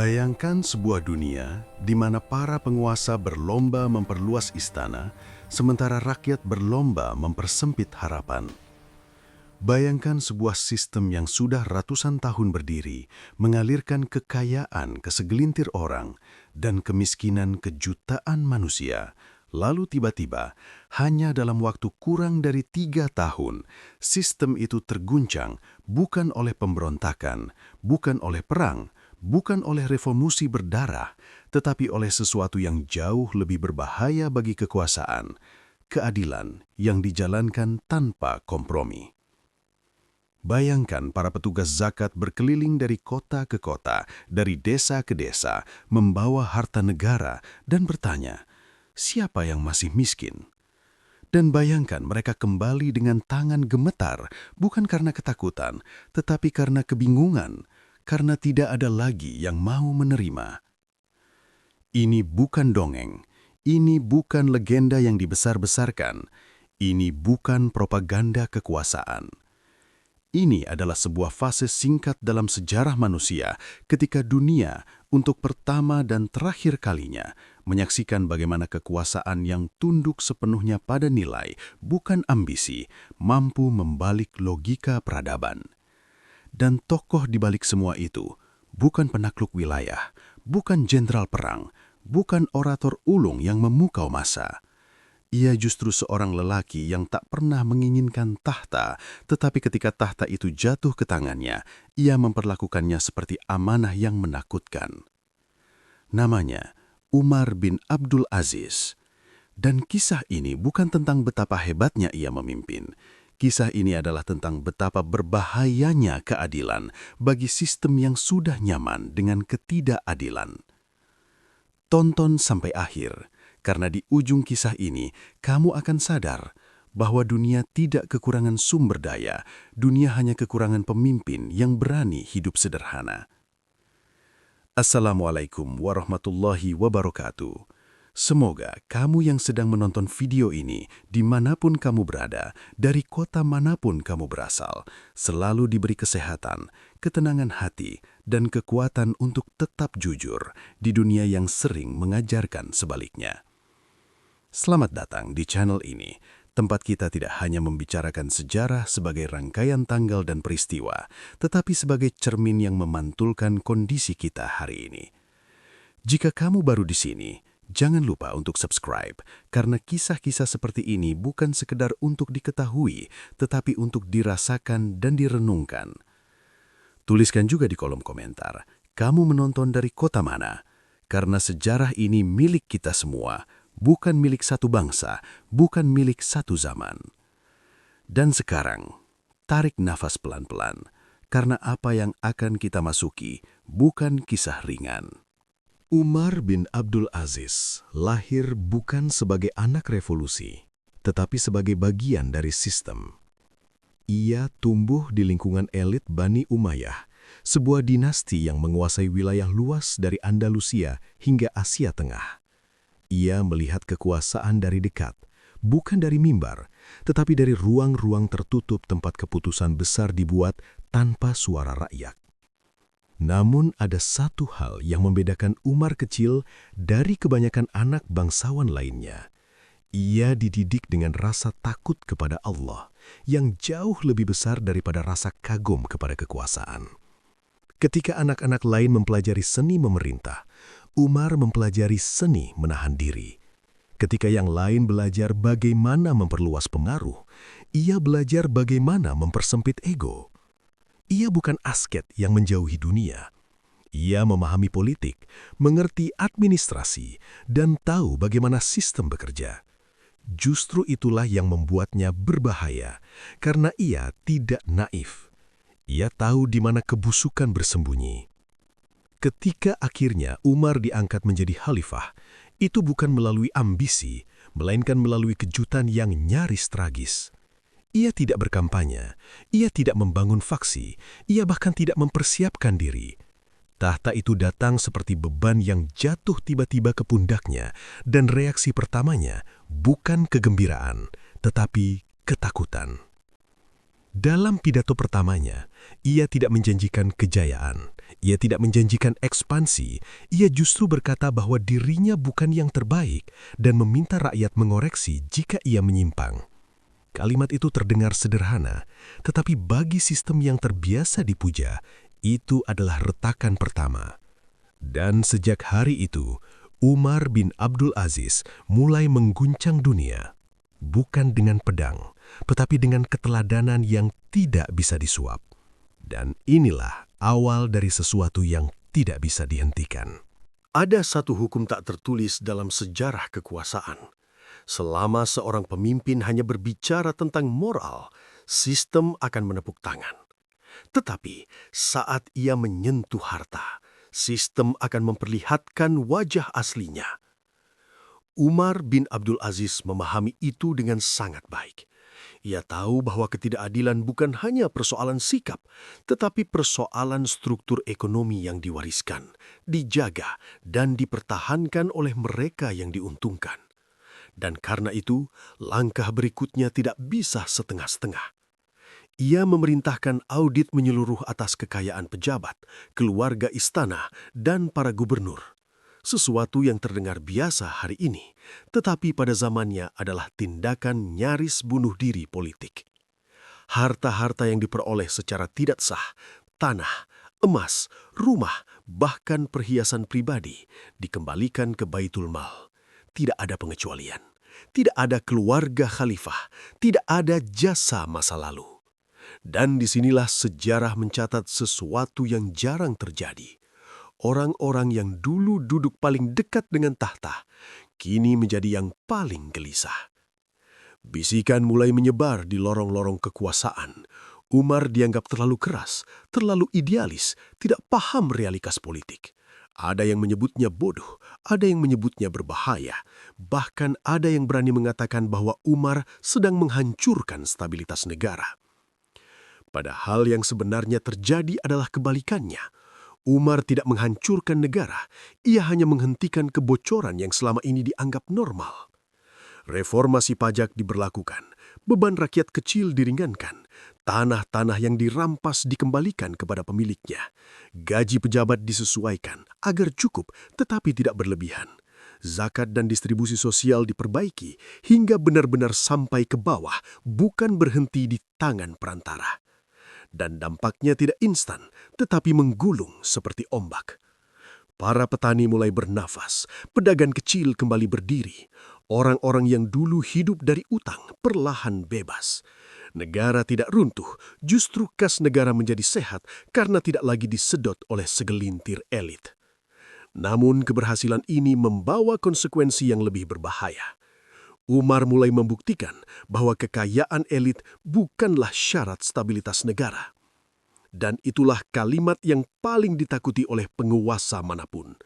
Bayangkan sebuah dunia di mana para penguasa berlomba memperluas istana, sementara rakyat berlomba mempersempit harapan. Bayangkan sebuah sistem yang sudah ratusan tahun berdiri, mengalirkan kekayaan ke segelintir orang dan kemiskinan ke jutaan manusia. Lalu tiba-tiba, hanya dalam waktu kurang dari 3 tahun, sistem itu terguncang bukan oleh pemberontakan, bukan oleh perang, bukan oleh revolusi berdarah, tetapi oleh sesuatu yang jauh lebih berbahaya bagi kekuasaan, keadilan yang dijalankan tanpa kompromi. Bayangkan para petugas zakat berkeliling dari kota ke kota, dari desa ke desa, membawa harta negara dan bertanya, siapa yang masih miskin? Dan bayangkan mereka kembali dengan tangan gemetar, bukan karena ketakutan, tetapi karena kebingungan, karena tidak ada lagi yang mau menerima. Ini bukan dongeng, ini bukan legenda yang dibesar-besarkan, ini bukan propaganda kekuasaan. Ini adalah sebuah fase singkat dalam sejarah manusia ketika dunia untuk pertama dan terakhir kalinya menyaksikan bagaimana kekuasaan yang tunduk sepenuhnya pada nilai, bukan ambisi, mampu membalik logika peradaban. Dan tokoh di balik semua itu bukan penakluk wilayah, bukan jenderal perang, bukan orator ulung yang memukau massa. Ia justru seorang lelaki yang tak pernah menginginkan tahta, tetapi ketika tahta itu jatuh ke tangannya, ia memperlakukannya seperti amanah yang menakutkan. Namanya Umar bin Abdul Aziz. Dan kisah ini bukan tentang betapa hebatnya ia memimpin. Kisah ini adalah tentang betapa berbahayanya keadilan bagi sistem yang sudah nyaman dengan ketidakadilan. Tonton sampai akhir. Karena di ujung kisah ini, kamu akan sadar bahwa dunia tidak kekurangan sumber daya, dunia hanya kekurangan pemimpin yang berani hidup sederhana. Assalamualaikum warahmatullahi wabarakatuh. Semoga kamu yang sedang menonton video ini, dimanapun kamu berada, dari kota manapun kamu berasal, selalu diberi kesehatan, ketenangan hati, dan kekuatan untuk tetap jujur di dunia yang sering mengajarkan sebaliknya. Selamat datang di channel ini, tempat kita tidak hanya membicarakan sejarah sebagai rangkaian tanggal dan peristiwa, tetapi sebagai cermin yang memantulkan kondisi kita hari ini. Jika kamu baru di sini, jangan lupa untuk subscribe, karena kisah-kisah seperti ini bukan sekedar untuk diketahui, tetapi untuk dirasakan dan direnungkan. Tuliskan juga di kolom komentar, kamu menonton dari kota mana? Karena sejarah ini milik kita semua, bukan milik satu bangsa, bukan milik satu zaman. Dan sekarang, tarik nafas pelan-pelan, karena apa yang akan kita masuki bukan kisah ringan. Umar bin Abdul Aziz lahir bukan sebagai anak revolusi, tetapi sebagai bagian dari sistem. Ia tumbuh di lingkungan elit Bani Umayyah, sebuah dinasti yang menguasai wilayah luas dari Andalusia hingga Asia Tengah. Ia melihat kekuasaan dari dekat, bukan dari mimbar, tetapi dari ruang-ruang tertutup tempat keputusan besar dibuat tanpa suara rakyat. Namun ada satu hal yang membedakan Umar kecil dari kebanyakan anak bangsawan lainnya. Ia dididik dengan rasa takut kepada Allah, yang jauh lebih besar daripada rasa kagum kepada kekuasaan. Ketika anak-anak lain mempelajari seni memerintah, Umar mempelajari seni menahan diri. Ketika yang lain belajar bagaimana memperluas pengaruh, ia belajar bagaimana mempersempit ego. Ia bukan asket yang menjauhi dunia. Ia memahami politik, mengerti administrasi, dan tahu bagaimana sistem bekerja. Justru itulah yang membuatnya berbahaya, karena ia tidak naif. Ia tahu di mana kebusukan bersembunyi. Ketika akhirnya Umar diangkat menjadi khalifah, itu bukan melalui ambisi, melainkan melalui kejutan yang nyaris tragis. Ia tidak berkampanye, ia tidak membangun faksi, ia bahkan tidak mempersiapkan diri. Tahta itu datang seperti beban yang jatuh tiba-tiba ke pundaknya, dan reaksi pertamanya bukan kegembiraan, tetapi ketakutan. Dalam pidato pertamanya, ia tidak menjanjikan kejayaan, ia tidak menjanjikan ekspansi, ia justru berkata bahwa dirinya bukan yang terbaik dan meminta rakyat mengoreksi jika ia menyimpang. Kalimat itu terdengar sederhana, tetapi bagi sistem yang terbiasa dipuja, itu adalah retakan pertama. Dan sejak hari itu, Umar bin Abdul Aziz mulai mengguncang dunia, bukan dengan pedang, tetapi dengan keteladanan yang tidak bisa disuap. Dan inilah awal dari sesuatu yang tidak bisa dihentikan. Ada satu hukum tak tertulis dalam sejarah kekuasaan. Selama seorang pemimpin hanya berbicara tentang moral, sistem akan menepuk tangan. Tetapi saat ia menyentuh harta, sistem akan memperlihatkan wajah aslinya. Umar bin Abdul Aziz memahami itu dengan sangat baik. Ia tahu bahwa ketidakadilan bukan hanya persoalan sikap, tetapi persoalan struktur ekonomi yang diwariskan, dijaga, dan dipertahankan oleh mereka yang diuntungkan. Dan karena itu, langkah berikutnya tidak bisa setengah-setengah. Ia memerintahkan audit menyeluruh atas kekayaan pejabat, keluarga istana, dan para gubernur. Sesuatu yang terdengar biasa hari ini, tetapi pada zamannya adalah tindakan nyaris bunuh diri politik. Harta-harta yang diperoleh secara tidak sah, tanah, emas, rumah, bahkan perhiasan pribadi, dikembalikan ke Baitul Mal. Tidak ada pengecualian, tidak ada keluarga khalifah, tidak ada jasa masa lalu. Dan disinilah sejarah mencatat sesuatu yang jarang terjadi. Orang-orang yang dulu duduk paling dekat dengan tahta, kini menjadi yang paling gelisah. Bisikan mulai menyebar di lorong-lorong kekuasaan. Umar dianggap terlalu keras, terlalu idealis, tidak paham realitas politik. Ada yang menyebutnya bodoh, ada yang menyebutnya berbahaya. Bahkan ada yang berani mengatakan bahwa Umar sedang menghancurkan stabilitas negara. Padahal yang sebenarnya terjadi adalah kebalikannya. Umar tidak menghancurkan negara, ia hanya menghentikan kebocoran yang selama ini dianggap normal. Reformasi pajak diberlakukan, beban rakyat kecil diringankan, tanah-tanah yang dirampas dikembalikan kepada pemiliknya, gaji pejabat disesuaikan agar cukup tetapi tidak berlebihan. Zakat dan distribusi sosial diperbaiki hingga benar-benar sampai ke bawah, bukan berhenti di tangan perantara. Dan dampaknya tidak instan, tetapi menggulung seperti ombak. Para petani mulai bernafas, pedagang kecil kembali berdiri. Orang-orang yang dulu hidup dari utang perlahan bebas. Negara tidak runtuh, justru kas negara menjadi sehat karena tidak lagi disedot oleh segelintir elit. Namun keberhasilan ini membawa konsekuensi yang lebih berbahaya. Umar mulai membuktikan bahwa kekayaan elit bukanlah syarat stabilitas negara. Dan itulah kalimat yang paling ditakuti oleh penguasa manapun.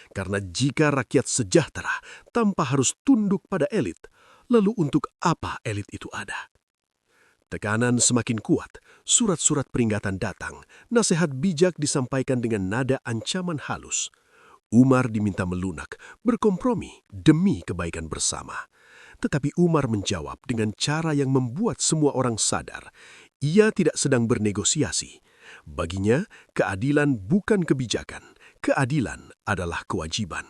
Karena jika rakyat sejahtera tanpa harus tunduk pada elit, lalu untuk apa elit itu ada? Tekanan semakin kuat, surat-surat peringatan datang, nasihat bijak disampaikan dengan nada ancaman halus. Umar diminta melunak, berkompromi demi kebaikan bersama. Tetapi Umar menjawab dengan cara yang membuat semua orang sadar. Ia tidak sedang bernegosiasi. Baginya, keadilan bukan kebijakan. Keadilan adalah kewajiban.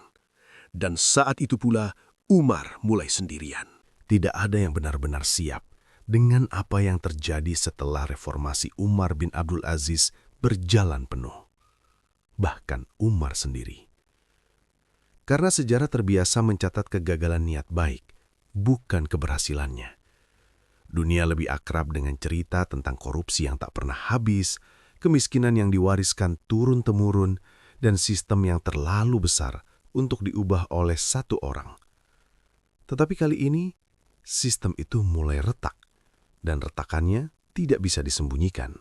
Dan saat itu pula, Umar mulai sendirian. Tidak ada yang benar-benar siap dengan apa yang terjadi setelah reformasi Umar bin Abdul Aziz berjalan penuh. Bahkan Umar sendiri. Karena sejarah terbiasa mencatat kegagalan niat baik, bukan keberhasilannya. Dunia lebih akrab dengan cerita tentang korupsi yang tak pernah habis, kemiskinan yang diwariskan turun-temurun, dan sistem yang terlalu besar untuk diubah oleh satu orang. Tetapi kali ini, sistem itu mulai retak, dan retakannya tidak bisa disembunyikan.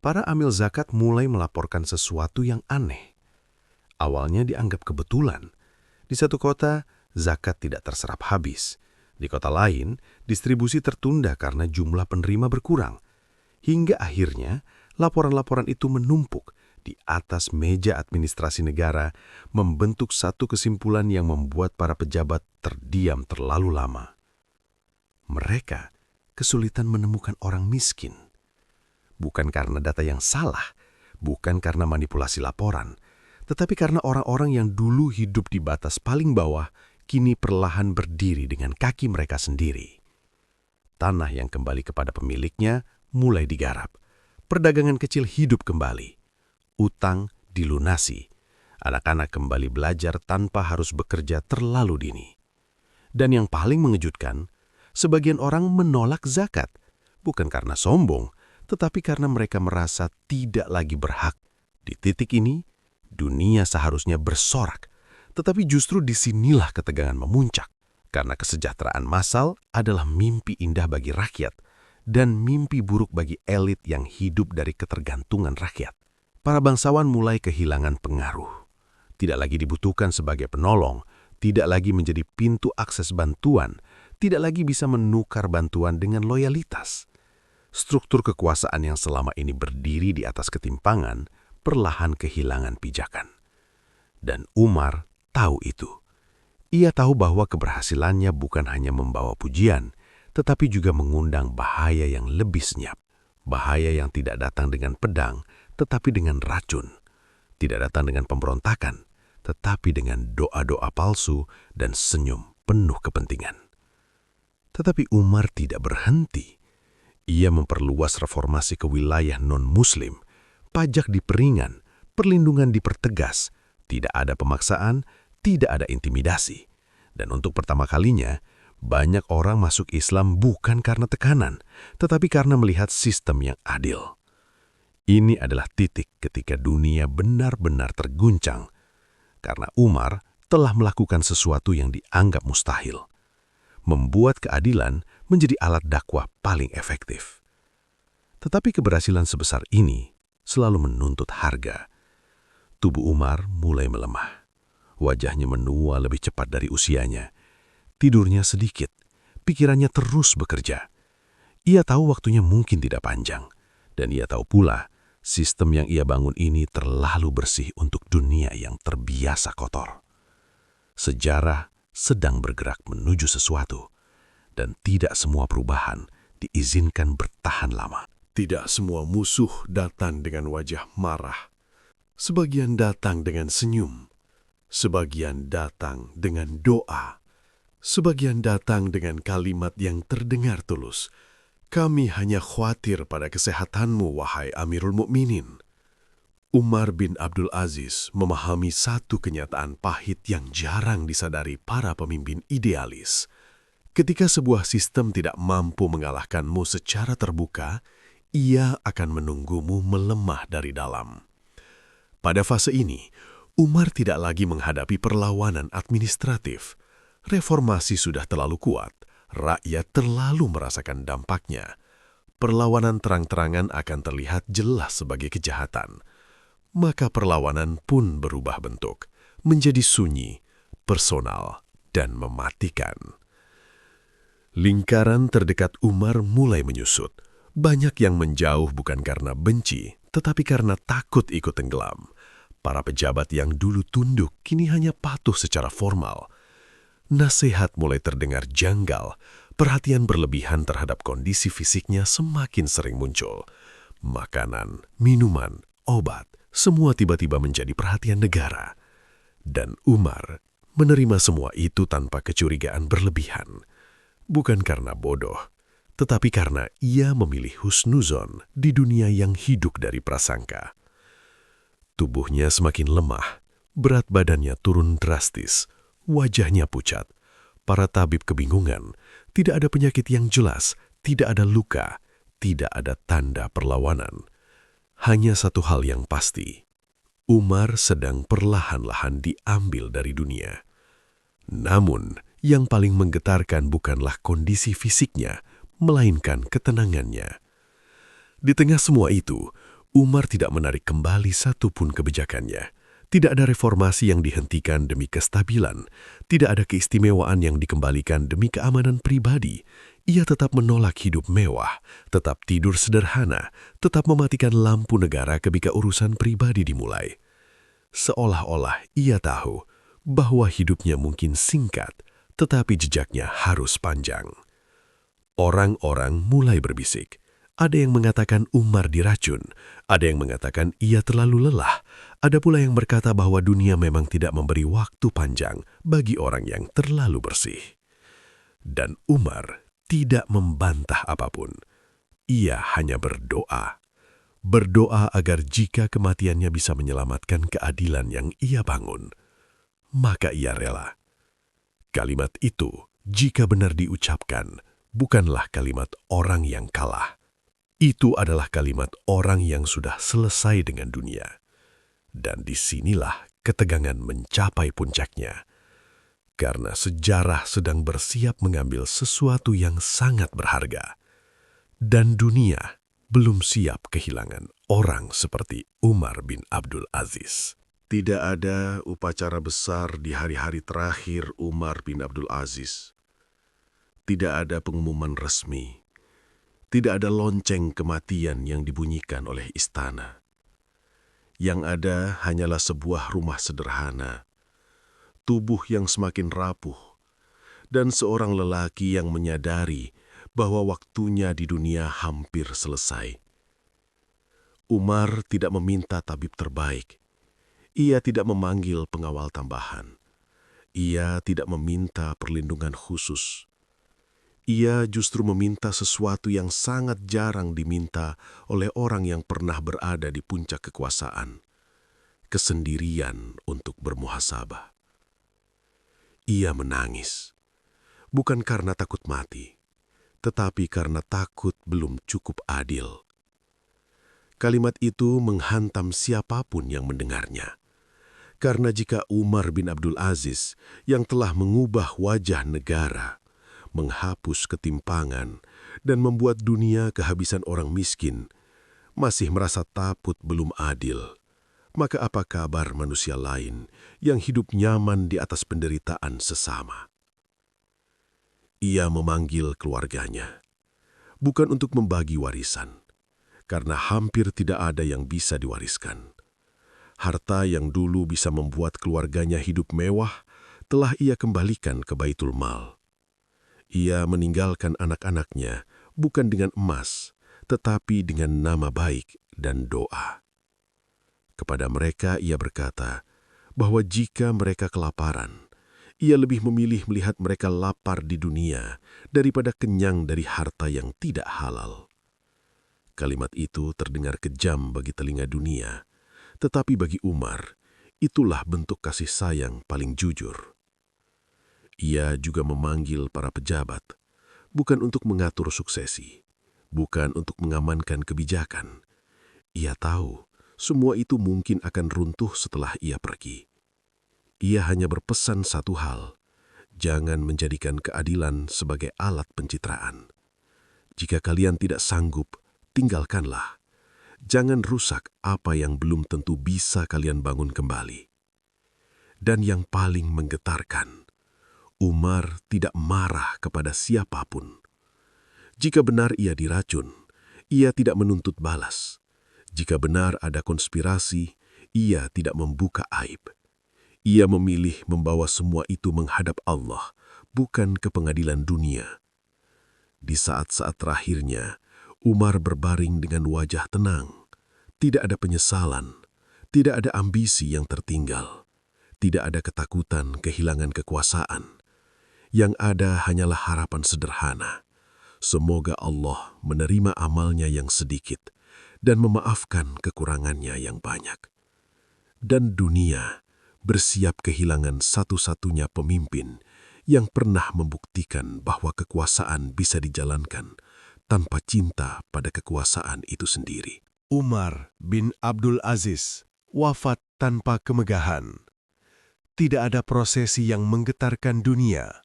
Para amil zakat mulai melaporkan sesuatu yang aneh. Awalnya dianggap kebetulan. Di satu kota, zakat tidak terserap habis. Di kota lain, distribusi tertunda karena jumlah penerima berkurang. Hingga akhirnya, laporan-laporan itu menumpuk di atas meja administrasi negara, membentuk satu kesimpulan yang membuat para pejabat terdiam terlalu lama. Mereka kesulitan menemukan orang miskin. Bukan karena data yang salah, bukan karena manipulasi laporan, tetapi karena orang-orang yang dulu hidup di batas paling bawah kini perlahan berdiri dengan kaki mereka sendiri. Tanah yang kembali kepada pemiliknya mulai digarap. Perdagangan kecil hidup kembali. Utang dilunasi. Anak-anak kembali belajar tanpa harus bekerja terlalu dini. Dan yang paling mengejutkan, sebagian orang menolak zakat, bukan karena sombong, tetapi karena mereka merasa tidak lagi berhak. Di titik ini, dunia seharusnya bersorak, tetapi justru disinilah ketegangan memuncak, karena kesejahteraan massal adalah mimpi indah bagi rakyat dan mimpi buruk bagi elit yang hidup dari ketergantungan rakyat. Para bangsawan mulai kehilangan pengaruh. Tidak lagi dibutuhkan sebagai penolong, tidak lagi menjadi pintu akses bantuan, tidak lagi bisa menukar bantuan dengan loyalitas. Struktur kekuasaan yang selama ini berdiri di atas ketimpangan perlahan kehilangan pijakan. Dan Umar tahu itu. Ia tahu bahwa keberhasilannya bukan hanya membawa pujian, tetapi juga mengundang bahaya yang lebih senyap. Bahaya yang tidak datang dengan pedang, tetapi dengan racun. Tidak datang dengan pemberontakan, tetapi dengan doa-doa palsu dan senyum penuh kepentingan. Tetapi Umar tidak berhenti. Ia memperluas reformasi ke wilayah non-Muslim. Pajak diperingan, perlindungan dipertegas, tidak ada pemaksaan, tidak ada intimidasi. Dan untuk pertama kalinya, banyak orang masuk Islam bukan karena tekanan, tetapi karena melihat sistem yang adil. Ini adalah titik ketika dunia benar-benar terguncang, karena Umar telah melakukan sesuatu yang dianggap mustahil. Membuat keadilan menjadi alat dakwah paling efektif. Tetapi keberhasilan sebesar ini selalu menuntut harga. Tubuh Umar mulai melemah. Wajahnya menua lebih cepat dari usianya. Tidurnya sedikit, pikirannya terus bekerja. Ia tahu waktunya mungkin tidak panjang, dan ia tahu pula sistem yang ia bangun ini terlalu bersih untuk dunia yang terbiasa kotor. Sejarah sedang bergerak menuju sesuatu, dan tidak semua perubahan diizinkan bertahan lama. Tidak semua musuh datang dengan wajah marah. Sebagian datang dengan senyum. Sebagian datang dengan doa. Sebagian datang dengan kalimat yang terdengar tulus. Kami hanya khawatir pada kesehatanmu, wahai Amirul Mukminin. Umar bin Abdul Aziz memahami satu kenyataan pahit yang jarang disadari para pemimpin idealis. Ketika sebuah sistem tidak mampu mengalahkanmu secara terbuka, ia akan menunggumu melemah dari dalam. Pada fase ini, Umar tidak lagi menghadapi perlawanan administratif. Reformasi sudah terlalu kuat, rakyat terlalu merasakan dampaknya. Perlawanan terang-terangan akan terlihat jelas sebagai kejahatan. Maka perlawanan pun berubah bentuk, menjadi sunyi, personal, dan mematikan. Lingkaran terdekat Umar mulai menyusut. Banyak yang menjauh bukan karena benci, tetapi karena takut ikut tenggelam. Para pejabat yang dulu tunduk kini hanya patuh secara formal. Nasihat mulai terdengar janggal, perhatian berlebihan terhadap kondisi fisiknya semakin sering muncul. Makanan, minuman, obat, semua tiba-tiba menjadi perhatian negara. Dan Umar menerima semua itu tanpa kecurigaan berlebihan. Bukan karena bodoh, tetapi karena ia memilih husnuzon di dunia yang hidup dari prasangka. Tubuhnya semakin lemah, berat badannya turun drastis, wajahnya pucat. Para tabib kebingungan, tidak ada penyakit yang jelas, tidak ada luka, tidak ada tanda perlawanan. Hanya satu hal yang pasti, Umar sedang perlahan-lahan diambil dari dunia. Namun, yang paling menggetarkan bukanlah kondisi fisiknya, melainkan ketenangannya. Di tengah semua itu, Umar tidak menarik kembali satupun kebijakannya. Tidak ada reformasi yang dihentikan demi kestabilan. Tidak ada keistimewaan yang dikembalikan demi keamanan pribadi. Ia tetap menolak hidup mewah, tetap tidur sederhana, tetap mematikan lampu negara ketika urusan pribadi dimulai. Seolah-olah ia tahu bahwa hidupnya mungkin singkat, tetapi jejaknya harus panjang. Orang-orang mulai berbisik. Ada yang mengatakan Umar diracun, ada yang mengatakan ia terlalu lelah, ada pula yang berkata bahwa dunia memang tidak memberi waktu panjang bagi orang yang terlalu bersih. Dan Umar tidak membantah apapun. Ia hanya berdoa. Berdoa agar jika kematiannya bisa menyelamatkan keadilan yang ia bangun, maka ia rela. Kalimat itu, jika benar diucapkan, bukanlah kalimat orang yang kalah. Itu adalah kalimat orang yang sudah selesai dengan dunia. Dan disinilah ketegangan mencapai puncaknya. Karena sejarah sedang bersiap mengambil sesuatu yang sangat berharga. Dan dunia belum siap kehilangan orang seperti Umar bin Abdul Aziz. Tidak ada upacara besar di hari-hari terakhir Umar bin Abdul Aziz. Tidak ada pengumuman resmi. Tidak ada lonceng kematian yang dibunyikan oleh istana. Yang ada hanyalah sebuah rumah sederhana, tubuh yang semakin rapuh, dan seorang lelaki yang menyadari bahwa waktunya di dunia hampir selesai. Umar tidak meminta tabib terbaik. Ia tidak memanggil pengawal tambahan. Ia tidak meminta perlindungan khusus. Ia justru meminta sesuatu yang sangat jarang diminta oleh orang yang pernah berada di puncak kekuasaan. Kesendirian untuk bermuhasabah. Ia menangis, bukan karena takut mati, tetapi karena takut belum cukup adil. Kalimat itu menghantam siapapun yang mendengarnya. Karena jika Umar bin Abdul Aziz yang telah mengubah wajah negara, menghapus ketimpangan, dan membuat dunia kehabisan orang miskin, masih merasa takut belum adil, maka apa kabar manusia lain yang hidup nyaman di atas penderitaan sesama? Ia memanggil keluarganya, bukan untuk membagi warisan, karena hampir tidak ada yang bisa diwariskan. Harta yang dulu bisa membuat keluarganya hidup mewah, telah ia kembalikan ke Baitul Mal. Ia meninggalkan anak-anaknya bukan dengan emas, tetapi dengan nama baik dan doa. Kepada mereka ia berkata bahwa jika mereka kelaparan, ia lebih memilih melihat mereka lapar di dunia daripada kenyang dari harta yang tidak halal. Kalimat itu terdengar kejam bagi telinga dunia, tetapi bagi Umar, itulah bentuk kasih sayang paling jujur. Ia juga memanggil para pejabat, bukan untuk mengatur suksesi, bukan untuk mengamankan kebijakan. Ia tahu semua itu mungkin akan runtuh setelah ia pergi. Ia hanya berpesan satu hal, jangan menjadikan keadilan sebagai alat pencitraan. Jika kalian tidak sanggup, tinggalkanlah. Jangan rusak apa yang belum tentu bisa kalian bangun kembali. Dan yang paling menggetarkan, Umar tidak marah kepada siapapun. Jika benar ia diracun, ia tidak menuntut balas. Jika benar ada konspirasi, ia tidak membuka aib. Ia memilih membawa semua itu menghadap Allah, bukan ke pengadilan dunia. Di saat-saat terakhirnya, Umar berbaring dengan wajah tenang. Tidak ada penyesalan, tidak ada ambisi yang tertinggal, tidak ada ketakutan kehilangan kekuasaan. Yang ada hanyalah harapan sederhana. Semoga Allah menerima amalnya yang sedikit dan memaafkan kekurangannya yang banyak. Dan dunia bersiap kehilangan satu-satunya pemimpin yang pernah membuktikan bahwa kekuasaan bisa dijalankan tanpa cinta pada kekuasaan itu sendiri. Umar bin Abdul Aziz wafat tanpa kemegahan. Tidak ada prosesi yang menggetarkan dunia.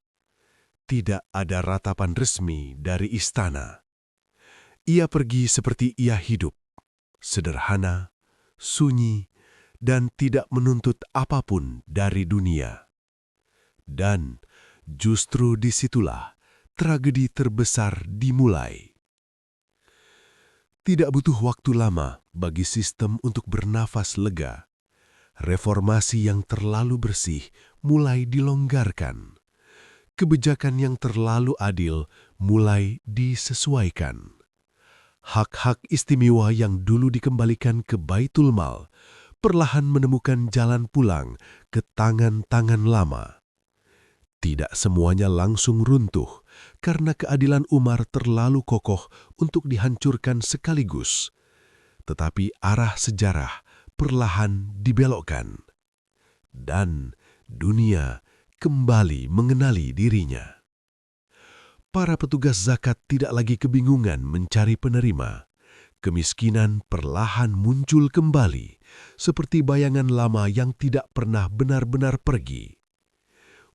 Tidak ada ratapan resmi dari istana. Ia pergi seperti ia hidup, sederhana, sunyi, dan tidak menuntut apapun dari dunia. Dan justru disitulah tragedi terbesar dimulai. Tidak butuh waktu lama bagi sistem untuk bernafas lega. Reformasi yang terlalu bersih mulai dilonggarkan. Kebijakan yang terlalu adil mulai disesuaikan. Hak-hak istimewa yang dulu dikembalikan ke Baitul Mal perlahan menemukan jalan pulang ke tangan-tangan lama. Tidak semuanya langsung runtuh karena keadilan Umar terlalu kokoh untuk dihancurkan sekaligus. Tetapi arah sejarah perlahan dibelokkan. Dan dunia kembali mengenali dirinya. Para petugas zakat tidak lagi kebingungan mencari penerima. Kemiskinan perlahan muncul kembali, seperti bayangan lama yang tidak pernah benar-benar pergi.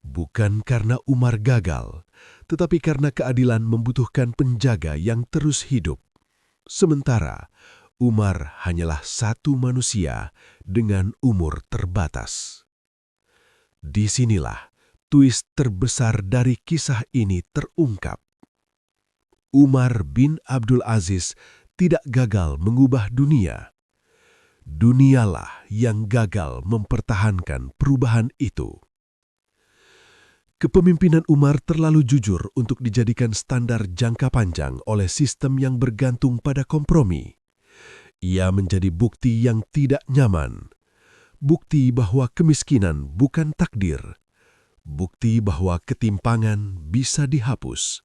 Bukan karena Umar gagal, tetapi karena keadilan membutuhkan penjaga yang terus hidup. Sementara Umar hanyalah satu manusia dengan umur terbatas. Disinilah twist terbesar dari kisah ini terungkap. Umar bin Abdul Aziz tidak gagal mengubah dunia. Dunialah yang gagal mempertahankan perubahan itu. Kepemimpinan Umar terlalu jujur untuk dijadikan standar jangka panjang oleh sistem yang bergantung pada kompromi. Ia menjadi bukti yang tidak nyaman. Bukti bahwa kemiskinan bukan takdir. Bukti bahwa ketimpangan bisa dihapus.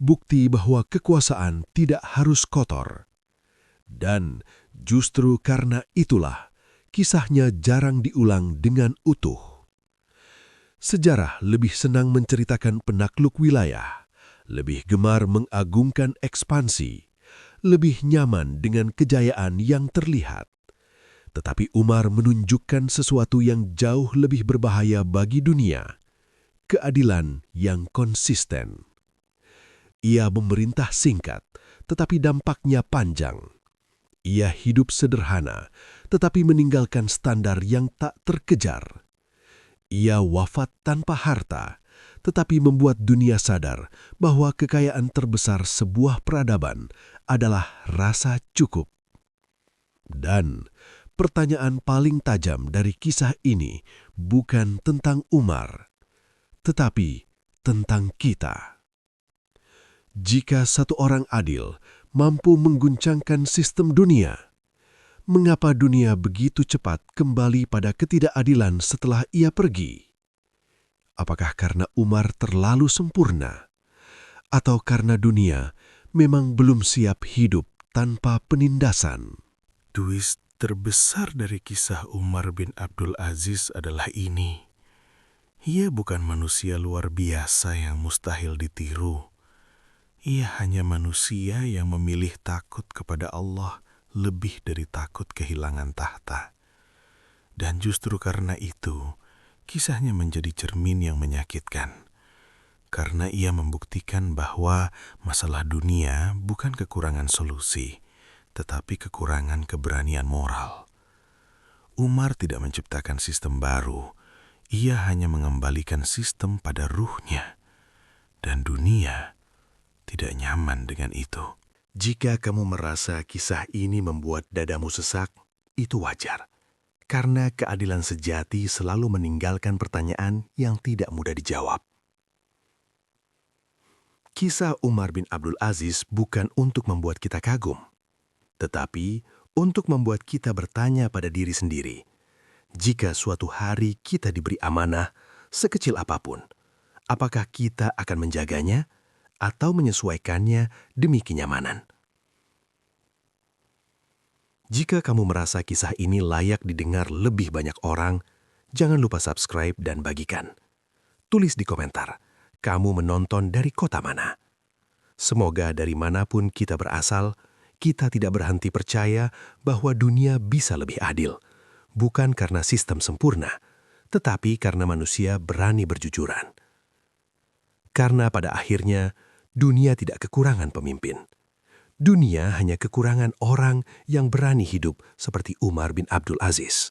Bukti bahwa kekuasaan tidak harus kotor. Dan justru karena itulah kisahnya jarang diulang dengan utuh. Sejarah lebih senang menceritakan penakluk wilayah, lebih gemar mengagungkan ekspansi, lebih nyaman dengan kejayaan yang terlihat. Tetapi Umar menunjukkan sesuatu yang jauh lebih berbahaya bagi dunia. Keadilan yang konsisten. Ia memerintah singkat, tetapi dampaknya panjang. Ia hidup sederhana, tetapi meninggalkan standar yang tak terkejar. Ia wafat tanpa harta, tetapi membuat dunia sadar bahwa kekayaan terbesar sebuah peradaban adalah rasa cukup. Dan pertanyaan paling tajam dari kisah ini bukan tentang Umar, tetapi tentang kita. Jika satu orang adil mampu mengguncangkan sistem dunia, mengapa dunia begitu cepat kembali pada ketidakadilan setelah ia pergi? Apakah karena Umar terlalu sempurna? Atau karena dunia memang belum siap hidup tanpa penindasan? Twist terbesar dari kisah Umar bin Abdul Aziz adalah ini. Ia bukan manusia luar biasa yang mustahil ditiru. Ia hanya manusia yang memilih takut kepada Allah lebih dari takut kehilangan tahta. Dan justru karena itu, kisahnya menjadi cermin yang menyakitkan. Karena ia membuktikan bahwa masalah dunia bukan kekurangan solusi, tetapi kekurangan keberanian moral. Umar tidak menciptakan sistem baru, ia hanya mengembalikan sistem pada ruhnya. Dan dunia tidak nyaman dengan itu. Jika kamu merasa kisah ini membuat dadamu sesak, itu wajar. Karena keadilan sejati selalu meninggalkan pertanyaan yang tidak mudah dijawab. Kisah Umar bin Abdul Aziz bukan untuk membuat kita kagum, tetapi untuk membuat kita bertanya pada diri sendiri. Jika suatu hari kita diberi amanah, sekecil apapun, apakah kita akan menjaganya atau menyesuaikannya demi kenyamanan? Jika kamu merasa kisah ini layak didengar lebih banyak orang, jangan lupa subscribe dan bagikan. Tulis di komentar, kamu menonton dari kota mana? Semoga dari manapun kita berasal, kita tidak berhenti percaya bahwa dunia bisa lebih adil. Bukan karena sistem sempurna, tetapi karena manusia berani berjujuran. Karena pada akhirnya, dunia tidak kekurangan pemimpin. Dunia hanya kekurangan orang yang berani hidup seperti Umar bin Abdul Aziz.